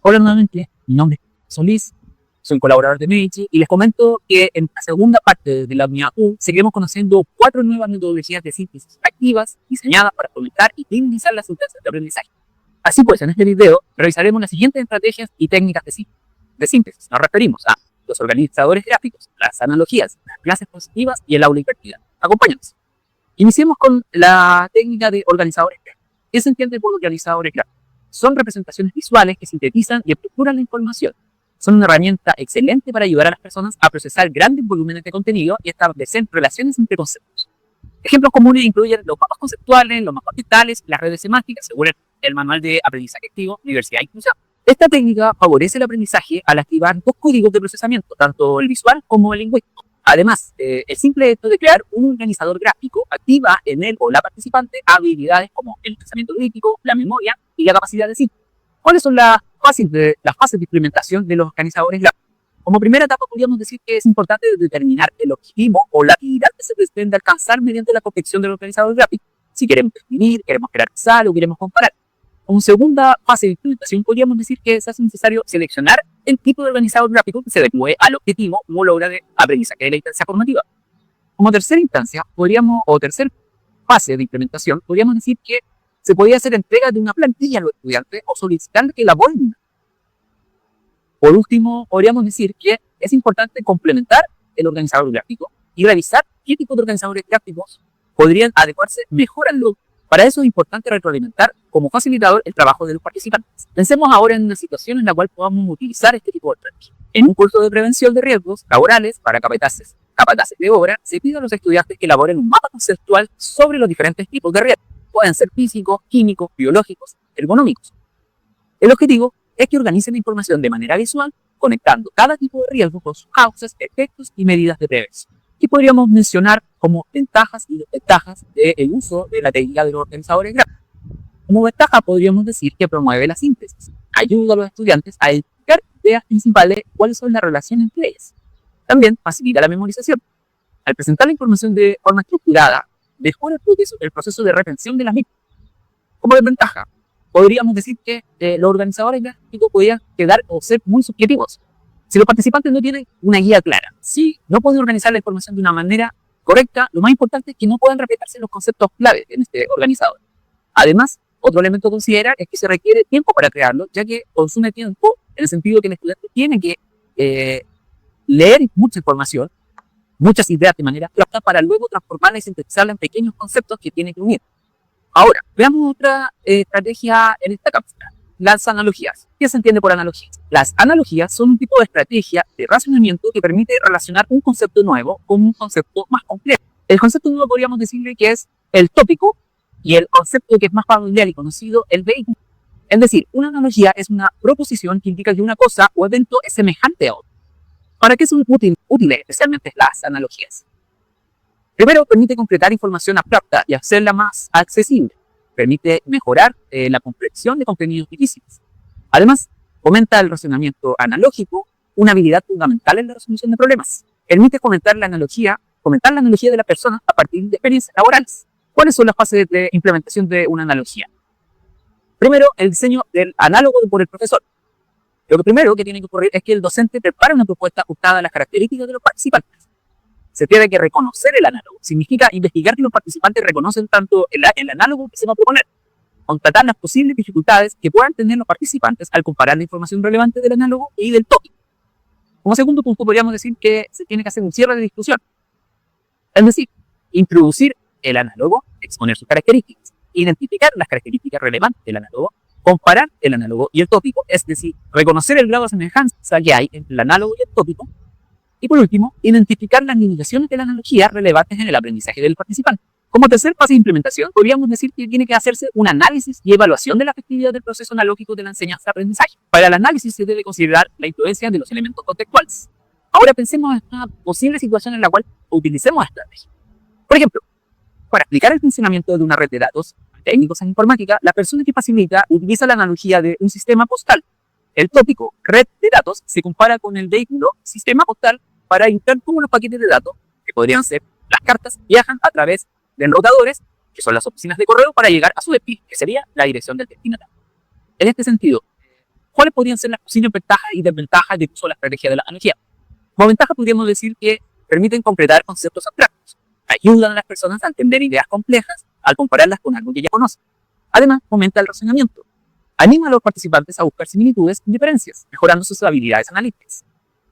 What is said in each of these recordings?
Hola nuevamente, mi nombre es Solís, soy un colaborador de Medici y les comento que en la segunda parte de la unidad U seguiremos conociendo 4 nuevas metodologías de síntesis activas diseñadas para fomentar y minimizar las sustancias de aprendizaje. Así pues, en este video revisaremos las siguientes estrategias y técnicas de síntesis. Nos referimos a los organizadores gráficos, las analogías, las clases positivas y el aula invertida. Acompáñanos. Iniciemos con la técnica de organizadores gráficos. ¿Qué se entiende por organizadores gráficos? Son representaciones visuales que sintetizan y estructuran la información. Son una herramienta excelente para ayudar a las personas a procesar grandes volúmenes de contenido y establecer relaciones entre conceptos. Ejemplos comunes incluyen los mapas conceptuales, los mapas mentales, las redes semánticas, según el manual de aprendizaje activo, diversidad e inclusión. Esta técnica favorece el aprendizaje al activar dos códigos de procesamiento, tanto el visual como el lingüístico. Además, el simple hecho de crear un organizador gráfico activa en él o la participante habilidades como el pensamiento crítico, la memoria y la capacidad de síntesis. ¿Cuáles son las fases de implementación de los organizadores gráficos? Como primera etapa podríamos decir que es importante determinar el objetivo o la actividad que se pretende alcanzar mediante la confección del organizador gráfico. Si queremos escribir, queremos jerarquizar o queremos comparar. Como segunda fase de implementación podríamos decir que es necesario seleccionar el tipo de organizador gráfico que se adecue al objetivo o logra de aprendizaje de la instancia formativa. Como tercera instancia, tercera fase de implementación, podríamos decir que se podría hacer entrega de una plantilla a los estudiantes o solicitar que elaboren. Por último, podríamos decir que es importante complementar el organizador gráfico y revisar qué tipo de organizadores gráficos podrían adecuarse mejor al logo. Para eso es importante retroalimentar como facilitador el trabajo de los participantes. Pensemos ahora en una situación en la cual podamos utilizar este tipo de estrategia. En un curso de prevención de riesgos laborales para capataces de obra, se pide a los estudiantes que elaboren un mapa conceptual sobre los diferentes tipos de riesgos. Pueden ser físicos, químicos, biológicos, ergonómicos. El objetivo es que organicen la información de manera visual, conectando cada tipo de riesgo con sus causas, efectos y medidas de prevención. Y podríamos mencionar como ventajas y desventajas del uso de la técnica de los organizadores gráficos. Como ventaja podríamos decir que promueve la síntesis, ayuda a los estudiantes a identificar ideas principales, cuáles son las relaciones entre ellas. También facilita la memorización. Al presentar la información de forma estructurada, mejora el proceso de retención de las mismas. Como desventaja, podríamos decir que los organizadores gráficos podrían quedar o ser muy subjetivos. Si los participantes no tienen una guía clara, si no pueden organizar la información de una manera correcta, lo más importante es que no puedan respetarse los conceptos clave en este organizador. Además, otro elemento a considerar es que se requiere tiempo para crearlo, ya que consume tiempo en el sentido que el estudiante tiene que leer mucha información, muchas ideas de manera clara para luego transformarla y sintetizarla en pequeños conceptos que tiene que unir. Ahora, veamos otra estrategia en esta cápsula. Las analogías. ¿Qué se entiende por analogías? Las analogías son un tipo de estrategia de razonamiento que permite relacionar un concepto nuevo con un concepto más complejo. El concepto nuevo podríamos decirle que es el tópico y el concepto que es más familiar y conocido, el vehículo. Es decir, una analogía es una proposición que indica que una cosa o evento es semejante a otra. ¿Para qué son útiles especialmente las analogías? Primero, permite concretar información abstracta y hacerla más accesible. Permite mejorar la comprensión de contenidos difíciles. Además, fomenta el razonamiento analógico, una habilidad fundamental en la resolución de problemas. Permite comentar la analogía de la persona a partir de experiencias laborales. ¿Cuáles son las fases de implementación de una analogía? Primero, el diseño del análogo por el profesor. Lo primero que tiene que ocurrir es que el docente prepare una propuesta ajustada a las características de los participantes. Se tiene que reconocer el análogo. Significa investigar que los participantes reconocen tanto el análogo que se va a proponer. Constatar las posibles dificultades que puedan tener los participantes al comparar la información relevante del análogo y del tópico. Como segundo punto, podríamos decir que se tiene que hacer un cierre de discusión. Es decir, introducir el análogo, exponer sus características, identificar las características relevantes del análogo, comparar el análogo y el tópico, es decir, reconocer el grado de semejanza que hay entre el análogo y el tópico. Y por último, identificar las limitaciones de la analogía relevantes en el aprendizaje del participante. Como tercer fase de implementación, podríamos decir que tiene que hacerse un análisis y evaluación de la efectividad del proceso analógico de la enseñanza-aprendizaje. Para el análisis se debe considerar la influencia de los elementos contextuales. Ahora pensemos en una posible situación en la cual utilicemos esta estrategia. Por ejemplo, para explicar el funcionamiento de una red de datos técnicos en informática, la persona que facilita utiliza la analogía de un sistema postal. El tópico red de datos se compara con el vehículo sistema postal para indicar cómo los paquetes de datos, que podrían ser las cartas, viajan a través de enrutadores, que son las oficinas de correo, para llegar a su destino, que sería la dirección del destinatario. En este sentido, ¿cuáles podrían ser las posibles ventajas y desventajas del uso de la estrategia de la analogía? Como ventaja podríamos decir que permiten concretar conceptos abstractos, ayudan a las personas a entender ideas complejas al compararlas con algo que ya conocen. Además, fomenta el razonamiento, anima a los participantes a buscar similitudes y diferencias, mejorando sus habilidades analíticas.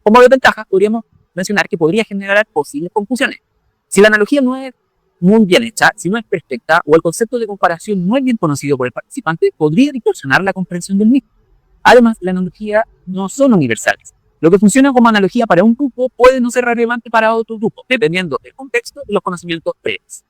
Como desventajas podríamos mencionar que podría generar posibles confusiones. Si la analogía no es muy bien hecha, si no es perfecta o el concepto de comparación no es bien conocido por el participante, podría distorsionar la comprensión del mismo. Además, las analogías no son universales. Lo que funciona como analogía para un grupo puede no ser relevante para otro grupo, dependiendo del contexto y los conocimientos previos.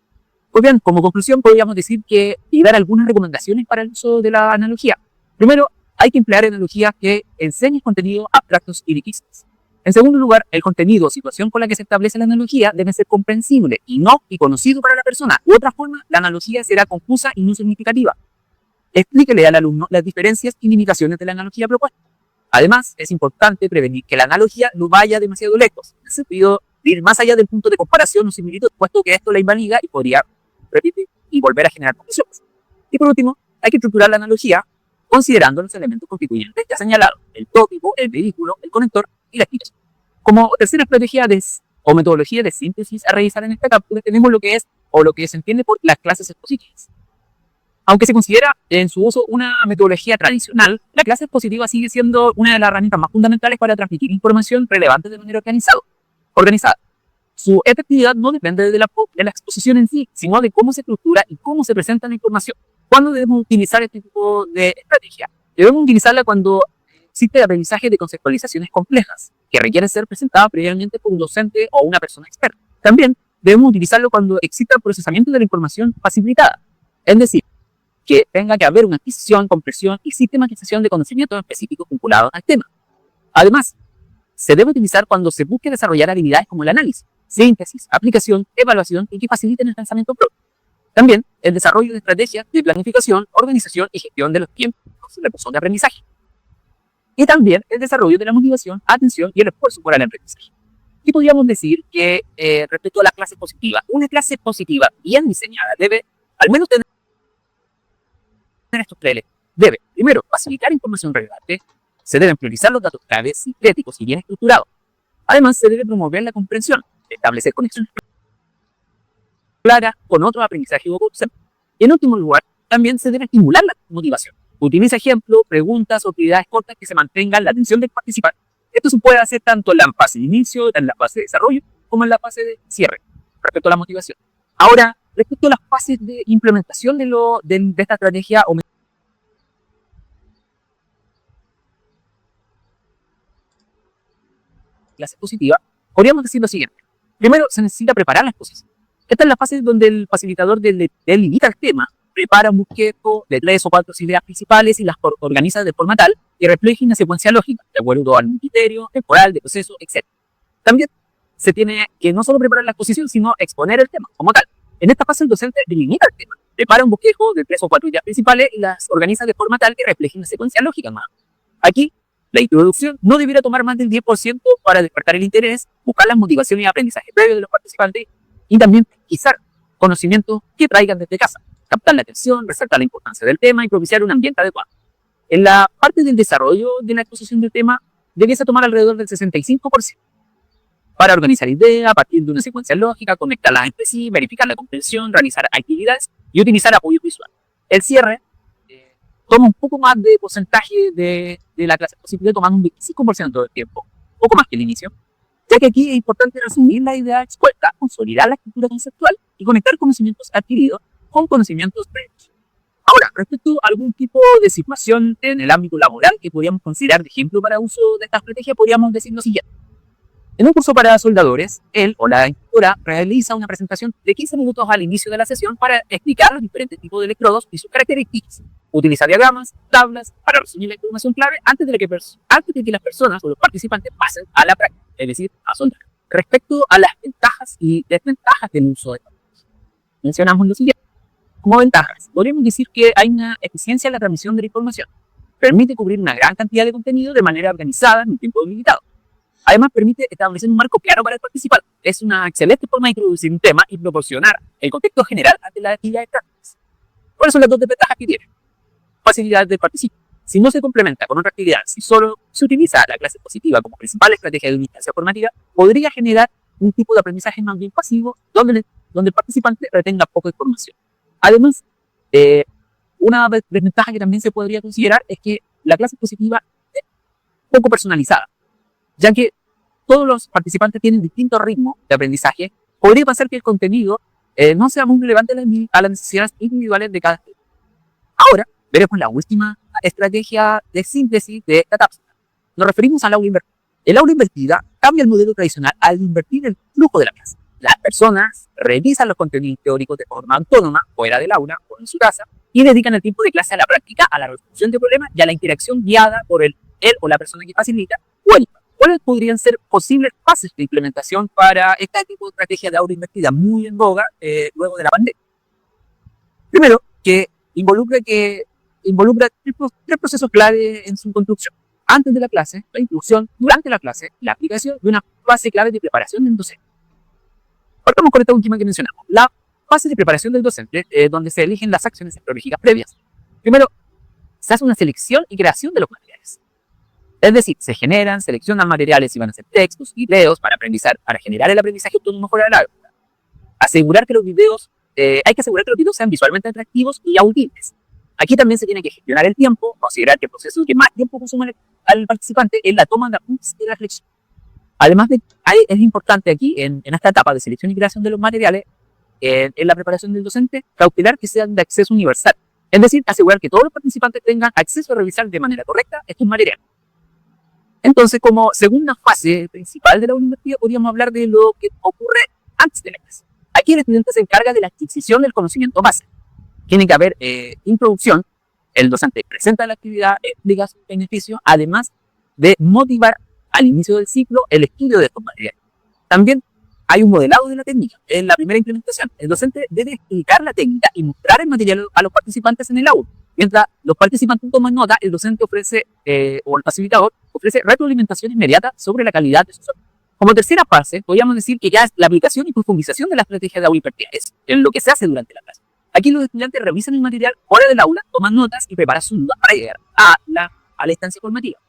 Pues bien, como conclusión podríamos decir que y dar algunas recomendaciones para el uso de la analogía. Primero, hay que emplear analogías que enseñen contenidos abstractos y difíciles. En segundo lugar, el contenido o situación con la que se establece la analogía debe ser comprensible y conocido para la persona. De otra forma, la analogía será confusa y no significativa. Explíquele al alumno las diferencias y limitaciones de la analogía propuesta. Además, es importante prevenir que la analogía no vaya demasiado lejos, en el sentido de ir más allá del punto de comparación o similitud, puesto que esto la invalida y podría repetir y volver a generar confusiones. Y por último, hay que estructurar la analogía considerando los elementos constituyentes ya señalados: el tópico, el vehículo, el conector y la explicación. Como tercera estrategia o metodología de síntesis a revisar en esta cápsula tenemos lo que es o lo que se entiende por las clases expositivas. Aunque se considera en su uso una metodología tradicional, la clase expositiva sigue siendo una de las herramientas más fundamentales para transmitir información relevante de manera organizada. Su efectividad no depende de la exposición en sí, sino de cómo se estructura y cómo se presenta la información. ¿Cuándo debemos utilizar este tipo de estrategia? Debemos utilizarla cuando existe aprendizaje de conceptualizaciones complejas, que requieren ser presentadas previamente por un docente o una persona experta. También debemos utilizarlo cuando exista el procesamiento de la información facilitada, es decir, que tenga que haber una adquisición, compresión y sistematización de conocimientos específicos vinculados al tema. Además, se debe utilizar cuando se busque desarrollar habilidades como el análisis, síntesis, aplicación, evaluación y que faciliten el pensamiento propio. También el desarrollo de estrategias de planificación, organización y gestión de los tiempos de recursos de aprendizaje. Y también el desarrollo de la motivación, atención y el esfuerzo por el aprendizaje. Y podríamos decir que respecto a la clase positiva, una clase positiva bien diseñada debe al menos tener estos tres elementos. Debe, primero, facilitar información relevante. Se deben priorizar los datos claves, sintéticos y bien estructurados. Además, se debe promover la comprensión, establecer conexiones claras con otros aprendizajes o conceptos. Y en último lugar, también se debe estimular la motivación. Utiliza ejemplos, preguntas o actividades cortas que se mantengan la atención del participante. Esto se puede hacer tanto en la fase de inicio, en la fase de desarrollo, como en la fase de cierre, respecto a la motivación. Ahora, respecto a las fases de implementación de esta estrategia o clase positiva, podríamos decir lo siguiente. Primero, se necesita preparar la exposición. Esta es la fase donde el facilitador delimita el tema, prepara un bosquejo de 3 o 4 ideas principales y las organiza de forma tal que refleje una secuencia lógica, de acuerdo al criterio, temporal, de proceso, etc. También se tiene que no solo preparar la exposición, sino exponer el tema como tal. En esta fase el docente delimita el tema, prepara un bosquejo de 3 o 4 ideas principales y las organiza de forma tal que refleje una secuencia lógica más. Aquí, la introducción no debiera tomar más del 10% para despertar el interés, buscar las motivaciones y aprendizaje previo de los participantes y también pesquisar conocimientos que traigan desde casa, captar la atención, resaltar la importancia del tema y propiciar un ambiente adecuado. En la parte del desarrollo de la exposición del tema, debiese tomar alrededor del 65% para organizar ideas a partir de una secuencia lógica, conectarlas entre sí, verificar la comprensión, realizar actividades y utilizar apoyo visual. El cierre toma un poco más de porcentaje de la clase positiva, tomando un 25% del tiempo, poco más que el inicio, ya que aquí es importante resumir la idea expuesta, consolidar la estructura conceptual y conectar conocimientos adquiridos con conocimientos previos. Ahora, respecto a algún tipo de situación en el ámbito laboral que podríamos considerar de ejemplo para uso de esta estrategia, podríamos decir lo siguiente. En un curso para soldadores, él o la instructora realiza una presentación de 15 minutos al inicio de la sesión para explicar los diferentes tipos de electrodos y sus características. Utiliza diagramas, tablas para resumir la información clave antes de que las personas o los participantes pasen a la práctica, es decir, a soldar. Respecto a las ventajas y desventajas del uso de esta estrategia, mencionamos lo siguiente. Como ventajas, podríamos decir que hay una eficiencia en la transmisión de la información. Permite cubrir una gran cantidad de contenido de manera organizada en un tiempo limitado. Además, permite establecer un marco claro para el participante. Es una excelente forma de introducir un tema y proporcionar el contexto general ante las actividades prácticas. ¿Cuáles son las dos desventajas que tiene? Facilidad del participante. Si no se complementa con otra actividad, si solo se utiliza la clase expositiva como principal estrategia de una instancia formativa, podría generar un tipo de aprendizaje más bien pasivo, donde el participante retenga poca información. Además, una desventaja que también se podría considerar es que la clase expositiva es poco personalizada, ya que todos los participantes tienen distintos ritmos de aprendizaje. Podría pasar que el contenido no sea muy relevante a las necesidades individuales de cada estudiante. Ahora veremos la última estrategia de síntesis de esta cápsula. Nos referimos al aula invertida. El aula invertida cambia el modelo tradicional al invertir el flujo de la clase. Las personas revisan los contenidos teóricos de forma autónoma, fuera del aula o en su casa, y dedican el tiempo de clase a la práctica, a la resolución de problemas y a la interacción guiada por él o la persona que facilita o el. ¿Cuáles podrían ser posibles fases de implementación para este tipo de estrategia de aula invertida muy en boga luego de la pandemia? Primero, que involucra tres procesos clave en su construcción. Antes de la clase, la introducción; durante la clase, la aplicación; y una fase clave de preparación del docente. Partamos con esta última que mencionamos, la fase de preparación del docente, donde se eligen las acciones estratégicas previas. Primero, se hace una selección y creación de los materiales. Es decir, se seleccionan materiales y van a ser textos y videos para generar el aprendizaje autónomo fuera del aula. Hay que asegurar que los videos sean visualmente atractivos y audibles. Aquí también se tiene que gestionar el tiempo, considerar que el proceso que más tiempo consume al participante es la toma de apuntes y la reflexión. Además, es importante aquí, en esta etapa de selección y creación de los materiales, en la preparación del docente, cautelar que sean de acceso universal. Es decir, asegurar que todos los participantes tengan acceso a revisar de manera correcta estos materiales. Entonces, como segunda fase principal de la aula invertida, podríamos hablar de lo que ocurre antes de la clase. Aquí el estudiante se encarga de la adquisición del conocimiento base. Tiene que haber introducción, el docente presenta la actividad, explica sus beneficios, además de motivar al inicio del ciclo el estudio de estos materiales. También hay un modelado de la técnica. En la primera implementación, el docente debe explicar la técnica y mostrar el material a los participantes en el aula. Mientras los participantes toman nota, el docente ofrece, o el facilitador, ofrece retroalimentación inmediata sobre la calidad de su software. Como tercera fase, podríamos decir que ya es la aplicación y profundización de la estrategia de aula invertida. Es lo que se hace durante la clase. Aquí los estudiantes revisan el material fuera del aula, toman notas y preparan sus dudas para llegar a la instancia formativa.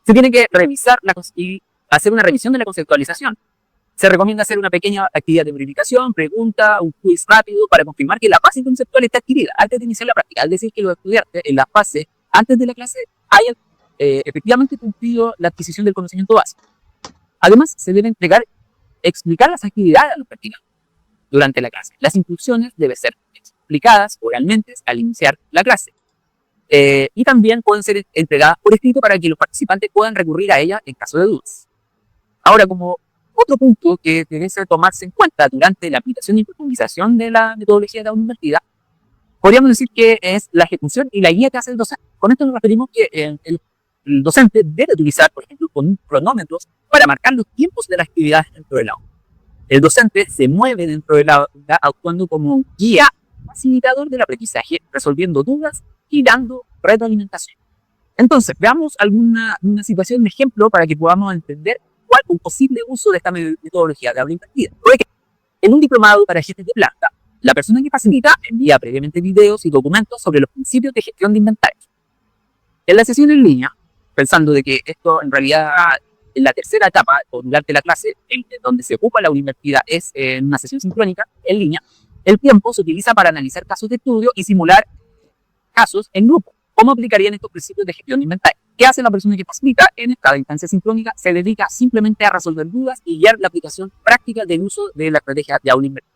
Se tiene que revisar y hacer una revisión de la conceptualización. Se recomienda hacer una pequeña actividad de verificación, pregunta, un quiz rápido para confirmar que la base conceptual está adquirida antes de iniciar la práctica. Es decir, que los estudiantes en la fase antes de la clase hayan efectivamente cumplido la adquisición del conocimiento básico. Además, se debe explicar las actividades a los practicantes durante la clase. Las instrucciones deben ser explicadas oralmente al iniciar la clase. Y también pueden ser entregadas por escrito para que los participantes puedan recurrir a ellas en caso de dudas. Ahora, como otro punto que debe tomarse en cuenta durante la aplicación y profundización de la metodología de aula invertida, podríamos decir que es la ejecución y la guía que hace el docente. Con esto nos referimos que el docente debe utilizar, por ejemplo, cronómetros para marcar los tiempos de las actividades dentro del aula. El docente se mueve dentro del aula actuando como un guía facilitador del aprendizaje, resolviendo dudas y dando retroalimentación. Entonces, veamos una situación, un ejemplo para que podamos entender cuál es un posible uso de esta metodología de aula invertida. Por ejemplo, en un diplomado para jefes de planta, la persona que facilita envía previamente videos y documentos sobre los principios de gestión de inventarios. En la sesión en línea, pensando de que esto en realidad en la tercera etapa o durante la clase, donde se ocupa la aula invertida, es en una sesión sincrónica en línea, el tiempo se utiliza para analizar casos de estudio y simular casos en grupo. ¿Cómo aplicarían estos principios de gestión de inventario? ¿Qué hace la persona que facilita? En esta instancia sincrónica se dedica simplemente a resolver dudas y guiar la aplicación práctica del uso de la estrategia de aula invertida.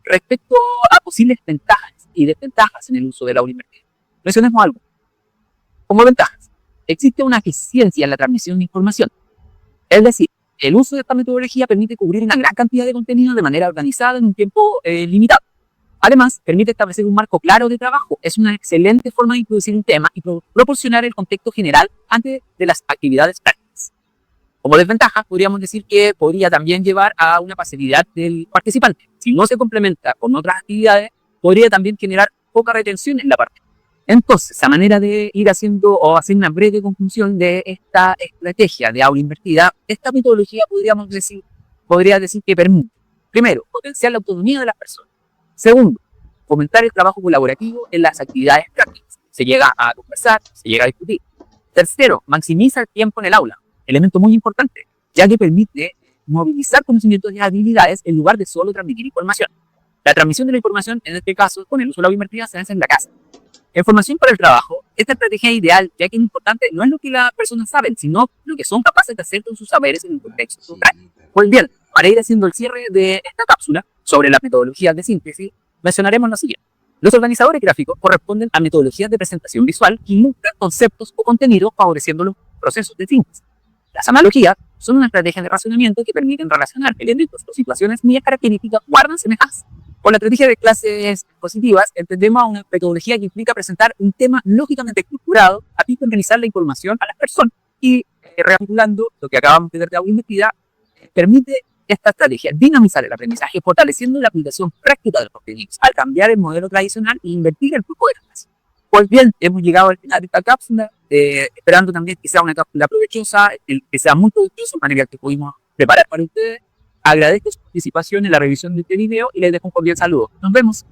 Respecto a posibles ventajas y desventajas en el uso de la aula invertida, mencionemos algo. Como ventajas, existe una eficiencia en la transmisión de información. Es decir, el uso de esta metodología permite cubrir una gran cantidad de contenido de manera organizada en un tiempo limitado. Además, permite establecer un marco claro de trabajo. Es una excelente forma de introducir un tema y proporcionar el contexto general antes de las actividades prácticas. Como desventaja, podríamos decir que podría también llevar a una pasividad del participante. Si no se complementa con otras actividades, podría también generar poca retención en la parte. Entonces, a manera de ir hacer una breve conclusión de esta estrategia de aula invertida, esta metodología podría decir que permite, primero, potenciar la autonomía de las personas. Segundo, fomentar el trabajo colaborativo en las actividades prácticas. Se llega a conversar, se llega a discutir. Tercero, maximiza el tiempo en el aula, elemento muy importante, ya que permite movilizar conocimientos y habilidades en lugar de solo transmitir información. La transmisión de la información, en este caso, con el uso de la invertida, se hace en la casa. Información para el trabajo. Esta estrategia es ideal, ya que lo importante no es lo que las personas saben, sino lo que son capaces de hacer con sus saberes en un contexto local. Pues bien, para ir haciendo el cierre de esta cápsula sobre las metodologías de síntesis, mencionaremos lo siguiente. Los organizadores gráficos corresponden a metodologías de presentación visual que ilustran conceptos o contenidos favoreciendo los procesos de síntesis. Las analogías son una estrategia de razonamiento que permiten relacionar elementos o situaciones cuyas características guardan semejanzas. Con la estrategia de clases positivas, entendemos una metodología que implica presentar un tema lógicamente estructurado a fin de organizar la información a las personas. Y recapitulando lo que acabamos de ver de aula invertida, permite esta estrategia dinamizar el aprendizaje, fortaleciendo la aplicación práctica de los contenidos, al cambiar el modelo tradicional e invertir el flujo de la clase. Pues bien, hemos llegado al final de esta cápsula, esperando también que sea una cápsula provechosa, que sea muy productiva, material que pudimos preparar para ustedes. Agradezco su participación en la revisión de este video y les dejo un cordial saludo. Nos vemos.